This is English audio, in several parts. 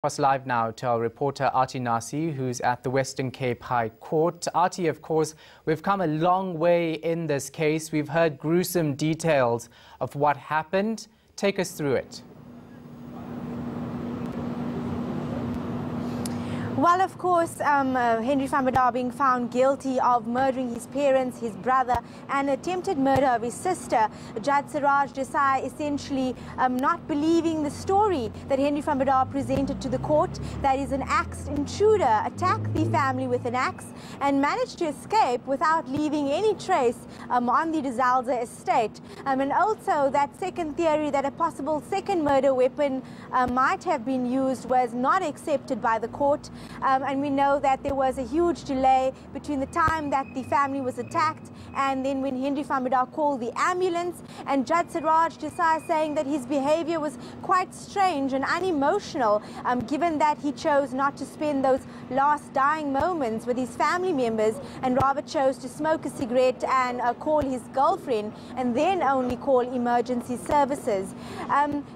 Us live now to our reporter Aarti Narsee, who's at the Western Cape High Court. Aarti, of course, we've come a long way in this case. We've heard gruesome details of what happened. Take us through it. Well, of course, Henri van Breda being found guilty of murdering his parents, his brother, and attempted murder of his sister. Judge Siraj Desai essentially not believing the story that Henri van Breda presented to the court, that is an axed intruder attacked the family with an axe and managed to escape without leaving any trace on the Desai estate. And also that second theory that a possible second murder weapon might have been used was not accepted by the court. And we know that there was a huge delay between the time that the family was attacked and then when Henri van Breda called the ambulance, and Judge Siraj Desai saying that his behavior was quite strange and unemotional, given that he chose not to spend those last dying moments with his family members and rather chose to smoke a cigarette and call his girlfriend and then only call emergency services.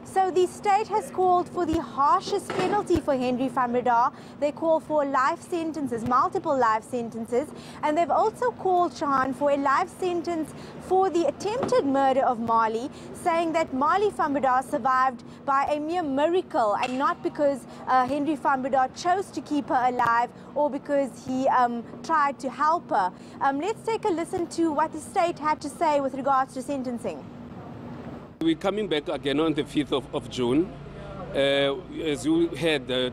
So the state has called for the harshest penalty for Henri van Breda. They call for life sentences, multiple life sentences, and they've also called, Shahan, for a life sentence for the attempted murder of Marley, saying that Marley van Breda survived by a mere miracle and not because Henri van Breda chose to keep her alive or because he tried to help her. Let's take a listen to what the state had to say with regards to sentencing. We're coming back again on the 5th of June. As you heard,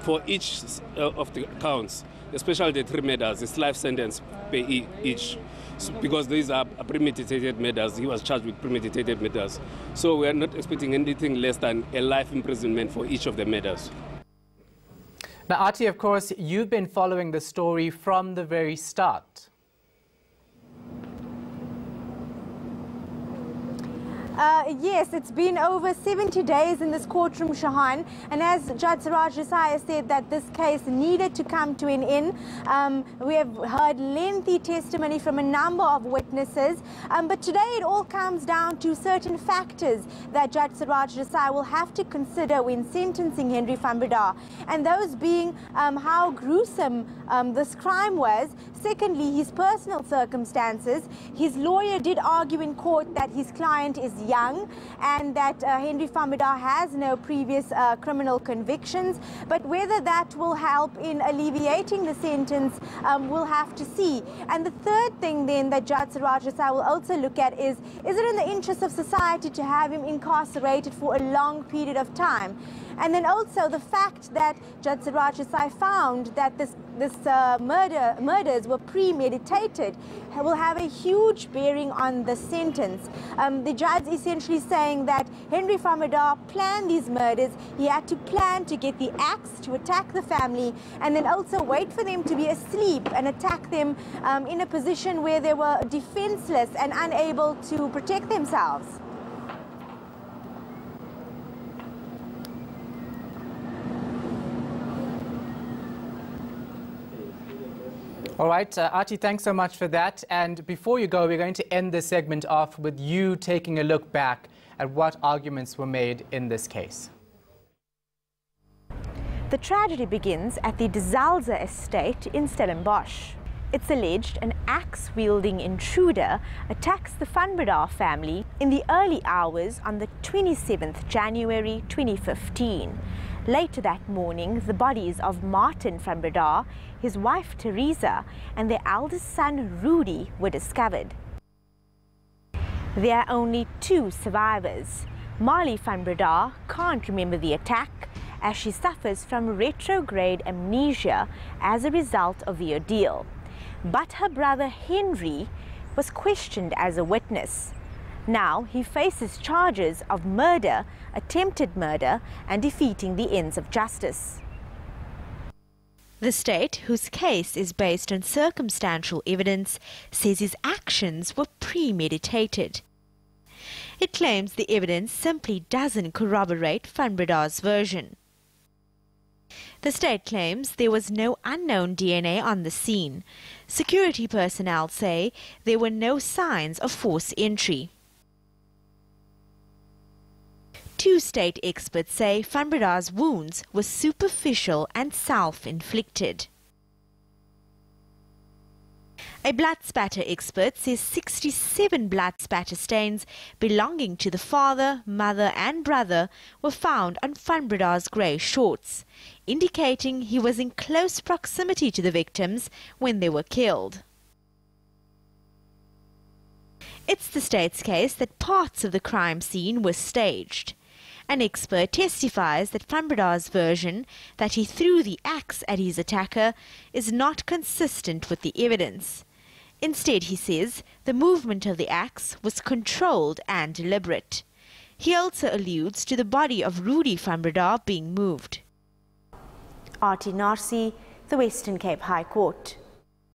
for each of the counts, especially the 3 murders, it's life sentence per each. So, because these are premeditated murders, he was charged with premeditated murders. So we are not expecting anything less than a life imprisonment for each of the murders. Now, Aarti, of course, you've been following the story from the very start. Yes, it's been over 70 days in this courtroom, Shahan, and as Judge Siraj Desai said that this case needed to come to an end. We have heard lengthy testimony from a number of witnesses, but today it all comes down to certain factors that Judge Siraj Desai will have to consider when sentencing Henri van Breda, and those being how gruesome this crime was. Secondly, his personal circumstances. His lawyer did argue in court that his client is young and that Henri van Breda has no previous criminal convictions, but whether that will help in alleviating the sentence, we'll have to see. And the third thing then that Judge Siraj Desai will also look at is it in the interest of society to have him incarcerated for a long period of time? And then also the fact that Judge Siraj Desai found that this murders were premeditated will have a huge bearing on the sentence. The judge essentially saying that Henri van Breda planned these murders. He had to plan to get the axe to attack the family and then also wait for them to be asleep and attack them in a position where they were defenseless and unable to protect themselves. All right, Aarti, thanks so much for that. And before you go, we're going to end this segment off with you taking a look back at what arguments were made in this case. The tragedy begins at the Desai estate in Stellenbosch. It's alleged an axe-wielding intruder attacks the van Breda family in the early hours on the 27th January 2015. Later that morning, the bodies of Martin van Breda, his wife Teresa, and their eldest son Rudy were discovered. There are only 2 survivors. Marley van Breda can't remember the attack as she suffers from retrograde amnesia as a result of the ordeal. But her brother Henri was questioned as a witness. Now he faces charges of murder, attempted murder, and defeating the ends of justice. The state, whose case is based on circumstantial evidence, says his actions were premeditated. It claims the evidence simply doesn't corroborate van Breda's version. The state claims there was no unknown DNA on the scene. Security personnel say there were no signs of forced entry. Two state experts say Van Breda's wounds were superficial and self-inflicted. A blood spatter expert says 67 blood spatter stains belonging to the father, mother and brother were found on Van Breda's grey shorts, indicating he was in close proximity to the victims when they were killed. It's the state's case that parts of the crime scene were staged. An expert testifies that Van Breda's version that he threw the axe at his attacker is not consistent with the evidence. Instead, he says, the movement of the axe was controlled and deliberate. He also alludes to the body of Rudy Van Breda being moved. Aarti Narsee, the Western Cape High Court.